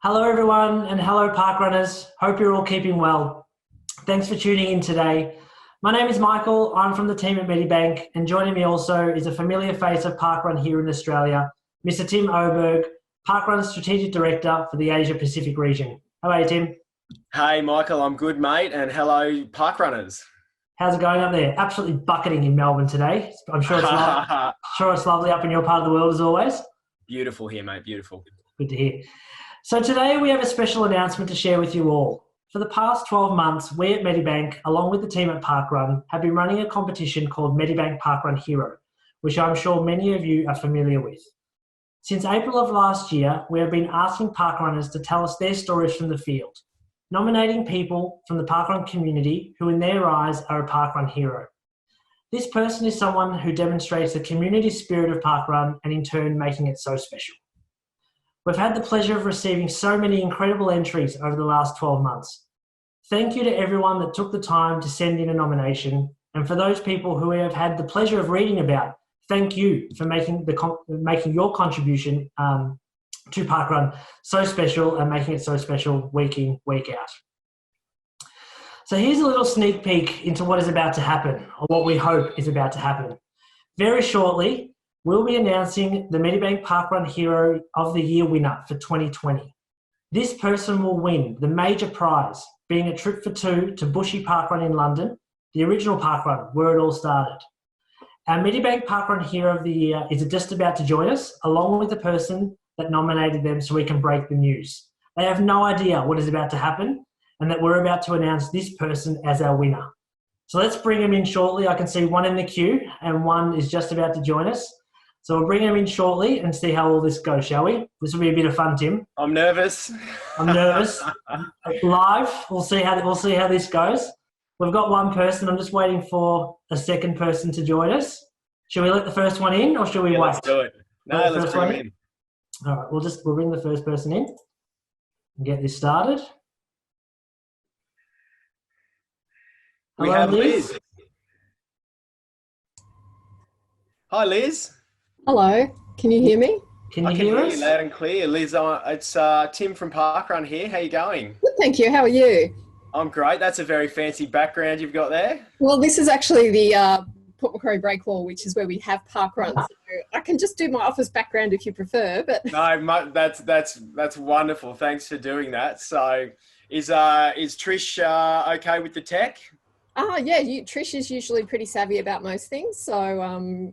Hello everyone and hello parkrunners. Hope you're all keeping well. Thanks for tuning in today. My name is Michael. I'm from the team at Medibank, and joining me also is a familiar face of parkrun here in Australia, Mr. Tim Oberg, Parkrun's Strategic Director for the Asia Pacific region. How are you, Tim? Hey, Michael, I'm good, mate, and hello, parkrunners. How's it going up there? Absolutely bucketing in Melbourne today. I'm sure it's lovely up in your part of the world as always. Beautiful here, mate, beautiful. Good to hear. So today we have a special announcement to share with you all. For the past 12 months, we at Medibank, along with the team at Parkrun, have been running a competition called Medibank Parkrun Hero, which I'm sure many of you are familiar with. Since April of last year, we have been asking parkrunners to tell us their stories from the field, nominating people from the parkrun community who in their eyes are a parkrun hero. This person is someone who demonstrates the community spirit of parkrun and in turn making it so special. We've had the pleasure of receiving so many incredible entries over the last 12 months. Thank you to everyone that took the time to send in a nomination, and for those people who we have had the pleasure of reading about, thank you for making your contribution to Parkrun so special and making it so special week in, week out. So here's a little sneak peek into what is about to happen, or what we hope is about to happen. Very shortly, we'll be announcing the Medibank Parkrun Hero of the Year winner for 2020. This person will win the major prize, being a trip for two to Bushy Parkrun in London, the original parkrun where it all started. Our Medibank Parkrun Hero of the Year is just about to join us, along with the person that nominated them, so we can break the news. They have no idea what is about to happen and that we're about to announce this person as our winner. So let's bring them in shortly. I can see one in the queue and one is just about to join us. So we'll bring them in shortly and see how all this goes, shall we? This will be a bit of fun, Tim. I'm nervous. I'm nervous. Live, we'll see how this goes. We've got one person. I'm just waiting for a second person to join us. Shall we let the first one in, or shall we wait? Let's do it. No, let's bring him in. All right, we'll bring the first person in and get this started. We have Liz. Hi, Liz. Hello, can you hear me? Can you hear us? You loud and clear. Liz, it's Tim from Parkrun here. How you going? Good, thank you. How are you? I'm great. That's a very fancy background you've got there. Well, this is actually the Port Macquarie Breakwall, which is where we have parkrun. So I can just do my office background if you prefer. But no, that's wonderful. Thanks for doing that. So, is Trish okay with the tech? Yeah, Trish is usually pretty savvy about most things, so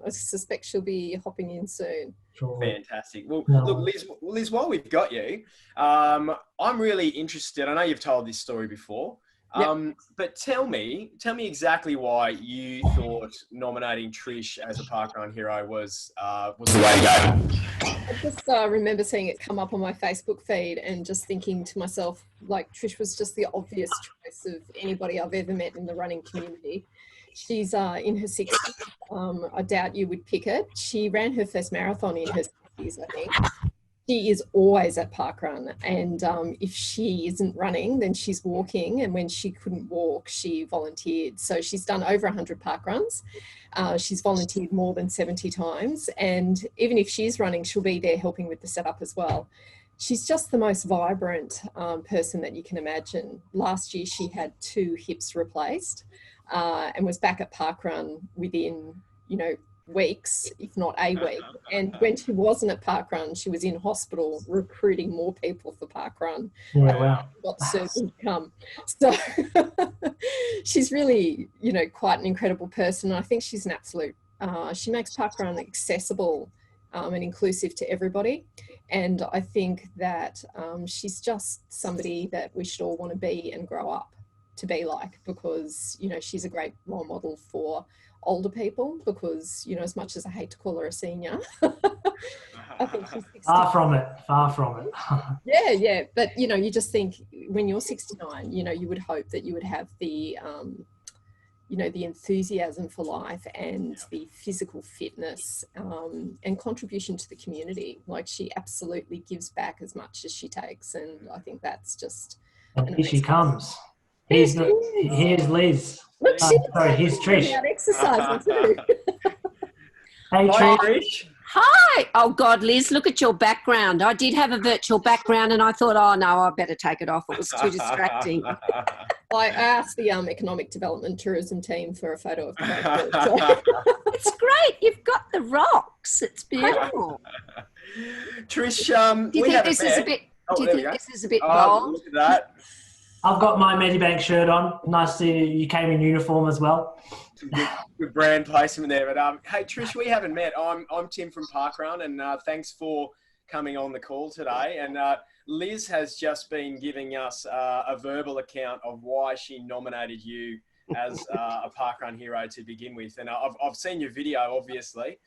I suspect she'll be hopping in soon. Sure. Fantastic. Well, look, Liz, while we've got you, I'm really interested. I know you've told this story before, but tell me exactly why you thought nominating Trish as a parkrun hero was the way to go. I just remember seeing it come up on my Facebook feed and just thinking to myself, like, Trish was just the obvious choice of anybody I've ever met in the running community. She's in her 60s. I doubt you would pick it. She ran her first marathon in her 60s, I think. She is always at parkrun, and if she isn't running, then she's walking, and when she couldn't walk, she volunteered. So she's done over 100 parkruns. She's volunteered more than 70 times, and even if she's running, she'll be there helping with the setup as well. She's just the most vibrant person that you can imagine. Last year, she had 2 hips replaced and was back at parkrun within, weeks, if not a week. And when she wasn't at parkrun, she was in hospital recruiting more people for parkrun. Yeah, wow. Got surgeons to come. So she's really, quite an incredible person. I think she's an absolute, she makes parkrun accessible and inclusive to everybody. And I think that she's just somebody that we should all want to be and grow up to be like, because, she's a great role model for older people, because, as much as I hate to call her a senior, I think she's 60. Far from it. Yeah. But, you just think when you're 69, you would hope that you would have the, the enthusiasm for life and the physical fitness and contribution to the community. Like, she absolutely gives back as much as she takes. And I think that's just... And here she comes. Here's Liz. Look, here's Trish. Exercising too. Hey, Hi, Trish. Hi. Oh, God, Liz, look at your background. I did have a virtual background and I thought, oh, no, I better take it off. It was too distracting. I asked the economic development tourism team for a photo of both. So. It's great. You've got the rocks. It's beautiful. Trish, Do you think this is a bit? Do you think this is a bit bold? Look at that. I've got my Medibank shirt on. Nice to see you came in uniform as well. Some good brand placement there. But hey, Trish, we haven't met. I'm Tim from Parkrun, and thanks for coming on the call today. And Liz has just been giving us a verbal account of why she nominated you as a Parkrun hero to begin with. And I've seen your video, obviously.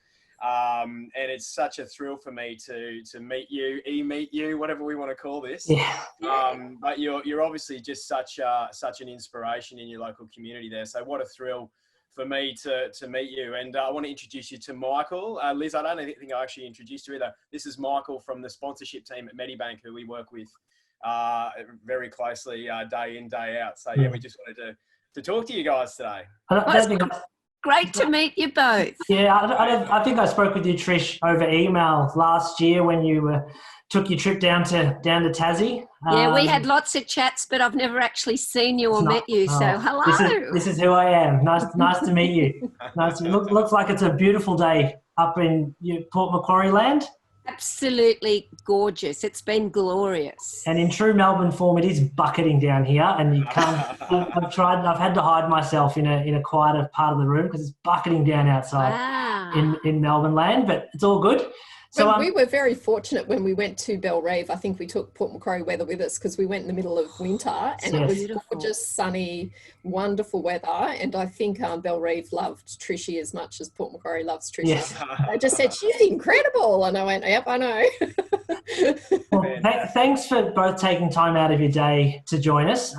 And it's such a thrill for me to meet you, meet you, whatever we want to call this. Yeah. But you're obviously just such an inspiration in your local community there. So what a thrill for me to meet you. And I want to introduce you to Michael. Liz, I don't think I actually introduced you either. This is Michael from the sponsorship team at Medibank, who we work with very closely day in, day out. So yeah, we just wanted to talk to you guys today. Great to meet you both. Yeah, I think I spoke with you, Trish, over email last year when you took your trip down to Tassie. Yeah, we had lots of chats, but I've never actually seen you or met you. So hello. This is who I am. Nice to meet you. Looks like it's a beautiful day up in Port Macquarie land. Absolutely gorgeous. It's been glorious. And in true Melbourne form, it is bucketing down here, and you can't. I've had to hide myself in a quieter part of the room because it's bucketing down outside in Melbourne land. But it's all good. So we were very fortunate when we went to Belrive. I think we took Port Macquarie weather with us because we went in the middle of winter, and it was gorgeous, sunny, wonderful weather. And I think Belrive loved Trishy as much as Port Macquarie loves Trishy. Yes. They just said, she's incredible. And I went, yep, I know. Well, thanks for both taking time out of your day to join us.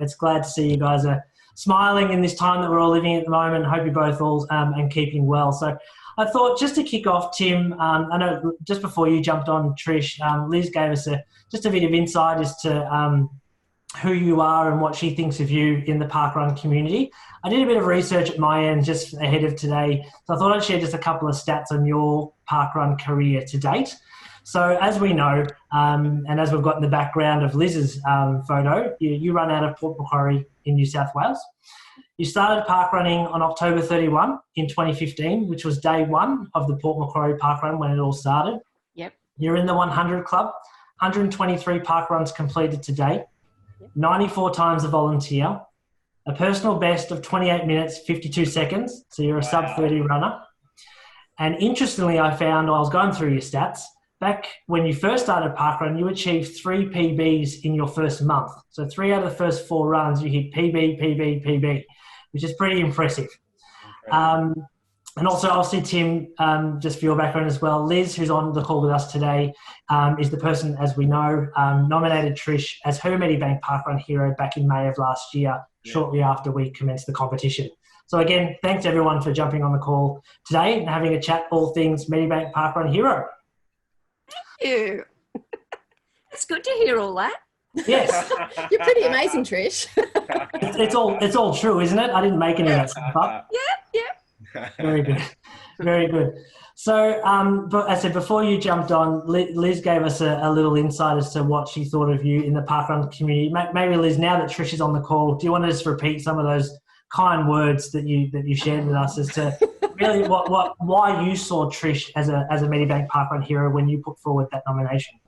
It's glad to see you guys are smiling in this time that we're all living at the moment. Hope you're both all and keeping well. So I thought just to kick off, Tim, I know just before you jumped on, Trish, Liz gave us just a bit of insight as to who you are and what she thinks of you in the parkrun community. I did a bit of research at my end just ahead of today, so I thought I'd share just a couple of stats on your parkrun career to date. So as we know, and as we've got in the background of Liz's photo, you run out of Port Macquarie in New South Wales. You started parkrunning on October 31 in 2015, which was day one of the Port Macquarie parkrun when it all started. Yep. You're in the 100 club, 123 parkruns completed to date, 94 times a volunteer, a personal best of 28 minutes, 52 seconds. So you're a sub 30 runner. And interestingly, I found while I was going through your stats, back when you first started parkrun, you achieved 3 PBs in your first month. So 3 out of the first 4 runs, you hit PB, PB, PB, which is pretty impressive. And also, obviously, Tim, just for your background as well, Liz, who's on the call with us today, is the person, as we know, nominated Trish as her Medibank Parkrun hero back in May of last year, shortly after we commenced the competition. So again, thanks everyone for jumping on the call today and having a chat all things Medibank Parkrun hero. Thank you. It's good to hear all that. Yes. You're pretty amazing, Trish. It's all true, isn't it? I didn't make any of that stuff up. Yeah. Very good. Very good. So, but as I said, before you jumped on, Liz gave us a little insight as to what she thought of you in the parkrun community. Maybe, Liz, now that Trish is on the call, do you want to just repeat some of those kind words that you shared with us as to really why you saw Trish as a Medibank parkrun hero when you put forward that nomination?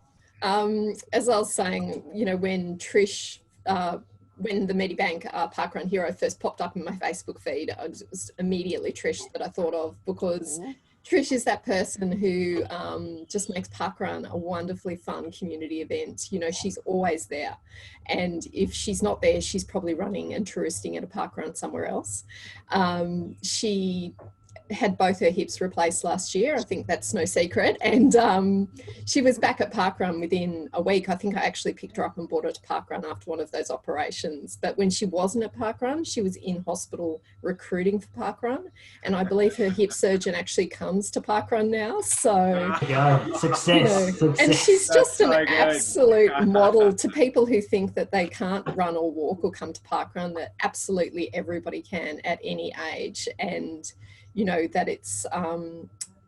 As I was saying, when Trish, when the Medibank parkrun hero first popped up in my Facebook feed, it was immediately Trish that I thought of, because Trish is that person who just makes parkrun a wonderfully fun community event. She's always there. And if she's not there, she's probably running and touristing at a parkrun somewhere else. She had both her hips replaced last year. I think that's no secret. And she was back at parkrun within a week. I think I actually picked her up and brought her to parkrun after one of those operations. But when she wasn't at parkrun, she was in hospital recruiting for parkrun. And I believe her hip surgeon actually comes to parkrun now. So success. And she's just an absolute model to people who think that they can't run or walk or come to parkrun, that absolutely everybody can at any age. And that it's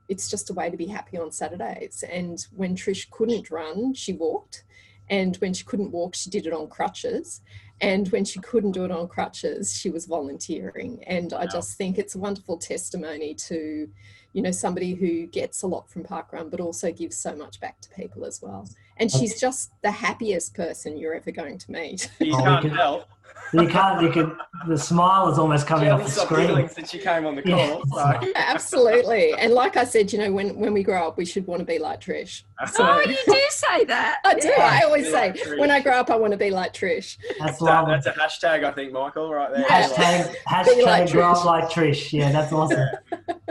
it's just a way to be happy on Saturdays. And when Trish couldn't run, she walked. And when she couldn't walk, she did it on crutches. And when she couldn't do it on crutches, she was volunteering. And I just think it's a wonderful testimony to, you know, somebody who gets a lot from parkrun, but also gives so much back to people as well. And she's just the happiest person you're ever going to meet. You can't tell. The smile is almost coming off the screen. Since she came on the call. So. Absolutely. And like I said, you know, when we grow up, we should want to be like Trish. So, oh, you do say that. I do. I always say, when I grow up, I want to be like Trish. That's a hashtag, I think, Michael, right there. Hashtag like grow up like Trish. Yeah, that's awesome.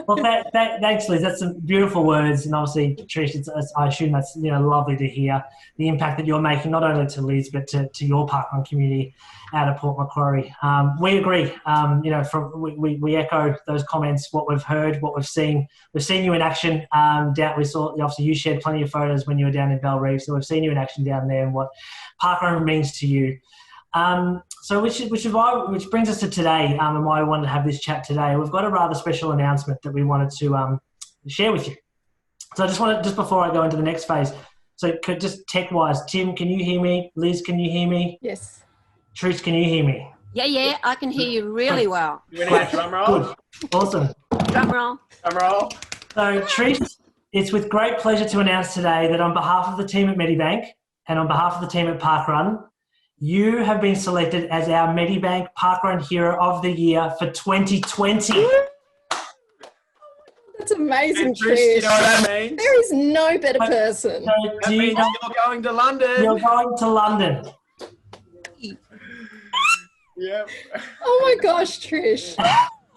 Well, thanks, Liz. That's some beautiful words. And obviously, Trish, I assume that's, you know, lovely to hear the impact that you're making, not only to Liz, but to your parkrun community out of Port Macquarie. We agree. You know, we echo those comments, what we've heard, what we've seen. We've seen you in action. We saw, obviously, you shared plenty of photos when you were down in Bellerive, so we've seen you in action down there and what parkrun means to you. So which brings us to today, and why I wanted to have this chat today. We've got a rather special announcement that we wanted to share with you. So I just wanted, just before I go into the next phase, so just tech-wise, Tim, can you hear me? Liz, can you hear me? Yes. Trish, can you hear me? Yeah, I can hear you really well. You want to get a drum roll? Good. Awesome. Drum roll. Drum roll. So, Trish, it's with great pleasure to announce today that on behalf of the team at Medibank and on behalf of the team at Parkrun, you have been selected as our Medibank Parkrun Hero of the Year for 2020. That's amazing, Trish. You know what that means? There is no better person. So That means you're going to London. You're going to London. Yep. Oh my gosh, Trish.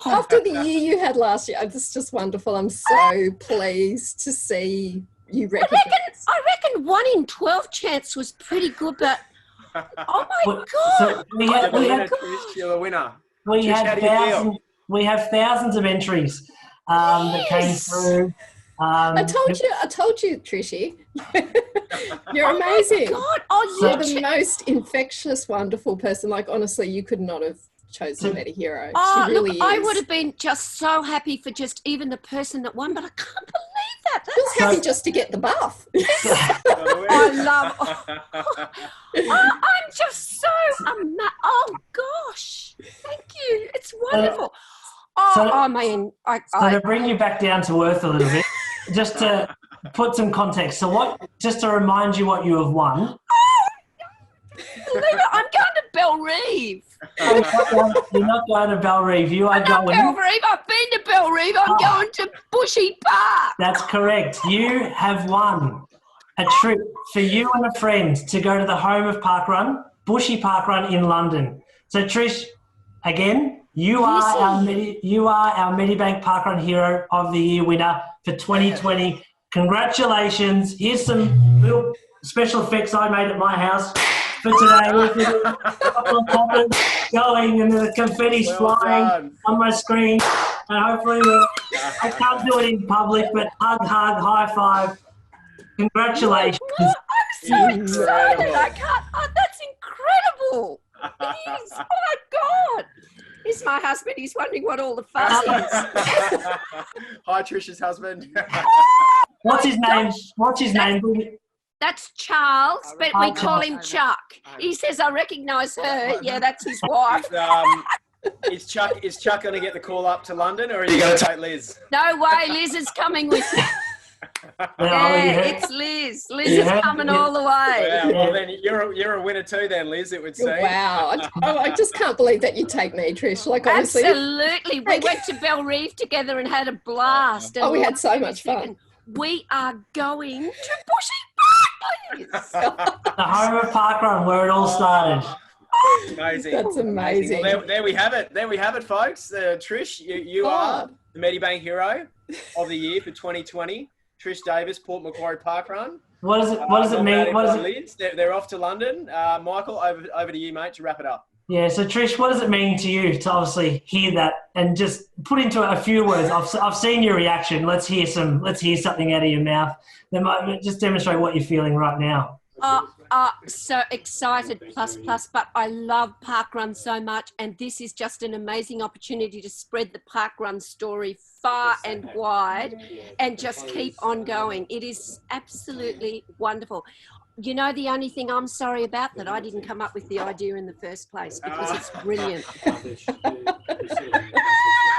After the year you had last year, it's just wonderful. I'm so pleased to see you recognized. I reckon 1 in 12 chance was pretty good, but oh my God. So You're the winner. We have thousands of entries that came through. I told you, Trishy. You're amazing. Oh my God. You're the most infectious, wonderful person. Like, honestly, you could not have chosen a better hero. Oh, she really look, is. I would have been just so happy for just even the person that won, but I can't believe that. Just happy just to get the buff. I love. I'm just so oh gosh, thank you. It's wonderful. So to bring you back down to earth a little bit, just to put some context. So just to remind you what you have won. I'm going to Bellerive. You're not going to Bellerive. You are going. Bellerive. I've been to Bellerive. I'm going to Bushy Park. That's correct. You have won a trip for you and a friend to go to the home of Parkrun, Bushy Parkrun in London. So Trish, again, you are our Medibank Parkrun Hero of the Year winner for 2020. Congratulations. Here's some little special effects I made at my house for today. With a couple of poppers going and the confetti's flying on my screen. And hopefully I can't do it in public, but hug, high five. Congratulations. I'm so excited. I can't. Oh, that's incredible. It is. Oh my God. Here's my husband. He's wondering what all the fuss is. Hi, Trish's husband. What's his name? What's his name? That's Charles, but we call him Chuck. He says, I recognise her. Yeah, that's his wife. Is Chuck going to get the call up to London, or are you going to take Liz? No way. Liz is coming with me. It's Liz. Liz is coming all the way. Yeah, well, then you're a winner too then, Liz, it would seem. Wow. I just can't believe that you take me, Trish. Like, honestly. Absolutely. We went to Bellerive together and had a blast. And we had so much fun. We are going to Bushy Park, Liz. The home of Parkrun, where it all started. Amazing. That's amazing. Well, there we have it. There we have it, folks. Trish, you are the Medibank Hero of the Year for 2020. Trish Davis, Port Macquarie Parkrun. What does it mean? What does it? Liz. They're off to London. Michael, over to you, mate, to wrap it up. Yeah. So Trish, what does it mean to you to obviously hear that and just put into a few words? I've seen your reaction. Let's hear something out of your mouth. That might just demonstrate what you're feeling right now. so excited, but I love parkrun so much, and this is just an amazing opportunity to spread the parkrun story far and wide and just keep on going. It is absolutely wonderful. You know, the only thing I'm sorry about that I didn't come up with the idea in the first place, because it's brilliant.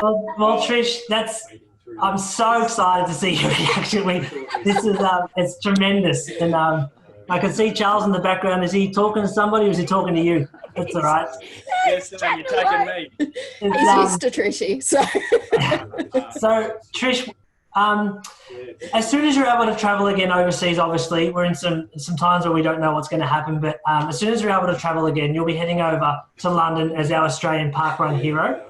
Well, Trish, I'm so excited to see your reaction. This is it's tremendous, and I can see Charles in the background. Is he talking to somebody, or is he talking to you? That's all right. Yes, you're taking me. He's used to Trishy, so. So, Trish, as soon as you're able to travel again overseas, obviously, we're in some times where we don't know what's going to happen, but as soon as you're able to travel again, you'll be heading over to London as our Australian parkrun hero.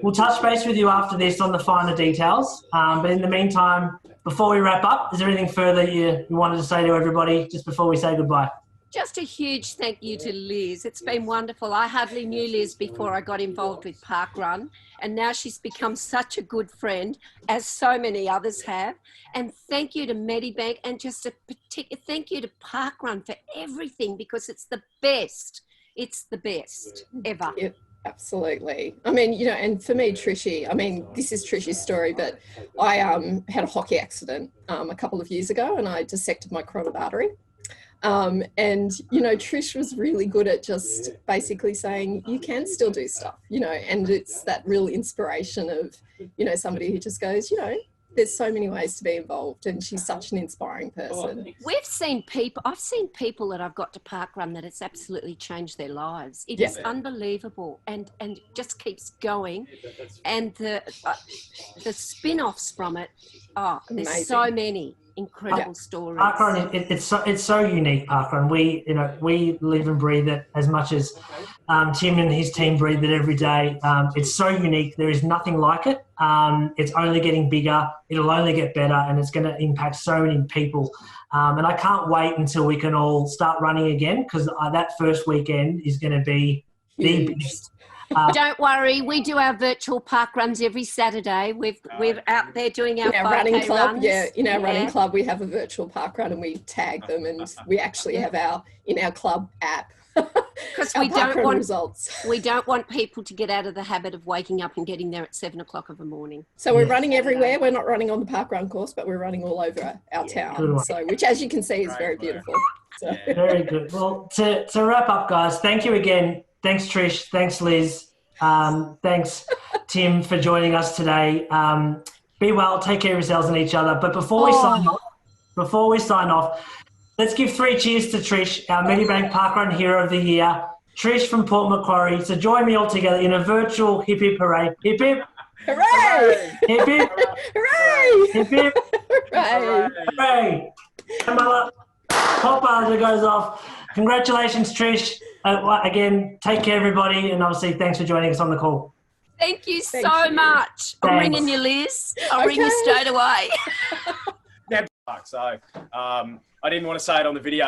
We'll touch base with you after this on the finer details, but in the meantime, before we wrap up, is there anything further you wanted to say to everybody just before we say goodbye? Just a huge thank you to Liz. It's been wonderful. I hardly knew Liz before I got involved with parkrun, and now she's become such a good friend, as so many others have. And thank you to Medibank, and just a particular thank you to parkrun for everything, because it's the best. It's the best ever. Yep. Absolutely. I mean, you know, and for me, Trishy, I mean, this is Trishy's story, but I had a hockey accident a couple of years ago, and I dissected my carotid artery. And, you know, Trish was really good at just basically saying, you can still do stuff, you know, and it's that real inspiration of, you know, somebody who just goes, you know, there's so many ways to be involved, and she's such an inspiring person. I've seen people that I've got to parkrun that it's absolutely changed their lives. It is unbelievable, and just keeps going. And the spin-offs from it, there's amazing. So many incredible stories. Parkrun, it's so unique, parkrun. We live and breathe it as much as Tim and his team breathe it every day. It's so unique. There is nothing like it. It's only getting bigger. It'll only get better, and it's going to impact so many people. And I can't wait until we can all start running again, because that first weekend is going to be the biggest. Don't worry, we do our virtual park runs every Saturday. We're out there doing our running club. runs. Yeah, in our running club, we have a virtual park run, and we tag them, and we actually have in our club app. Because we don't want people to get out of the habit of waking up and getting there at 7 o'clock of the morning. So we're running everywhere. We're not running on the parkrun course, but we're running all over our town. So, which, as you can see, is very beautiful. So. Very good. Well, to wrap up, guys, thank you again. Thanks, Trish. Thanks, Liz. Thanks, Tim, for joining us today. Be well. Take care of yourselves and each other. But before we sign off, let's give 3 cheers to Trish, our Medibank Parkrun Hero of the Year. Trish from Port Macquarie. So join me all together in a virtual hip hip hooray. Hip hip. Hooray! Hip hip. Hooray! Hip hip. Hooray! Hooray! Kamala, pop buzzer goes off. Congratulations, Trish. Again, take care, everybody, and obviously thanks for joining us on the call. Thank you so much. I'm ringing you, Liz. I'll ring you straight away. So I didn't want to say it on the video.